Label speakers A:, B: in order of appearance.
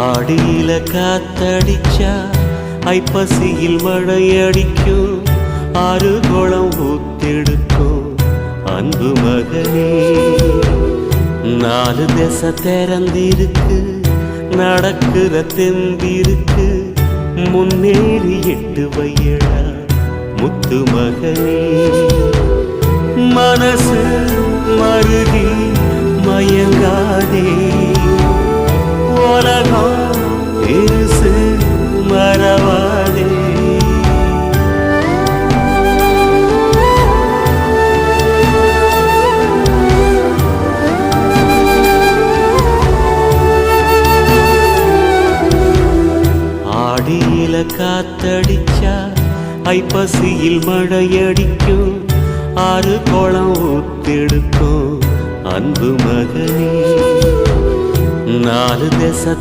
A: ஆடியில காத்தடிச்சா ஐப்பசியில் மழையடிக்கும், ஆறு குளம் ஊத்தெடுக்கும் அன்பு மகனே. நாலு திசை திறந்திருக்கு, நடக்கிற தெம்பிருக்கு, முன்னேறி எட்டு வையடா முத்து மகனே. மனசு மருகி மயங்காதே, உலகம் இருசு மறவாதே. ஆடியில காத்தடிச்சா ஐப்பசியில் மழையடிக்கும், ஆறு குளம் ஊத்தெடுக்கும் அன்பு மகனே. நாலு திசை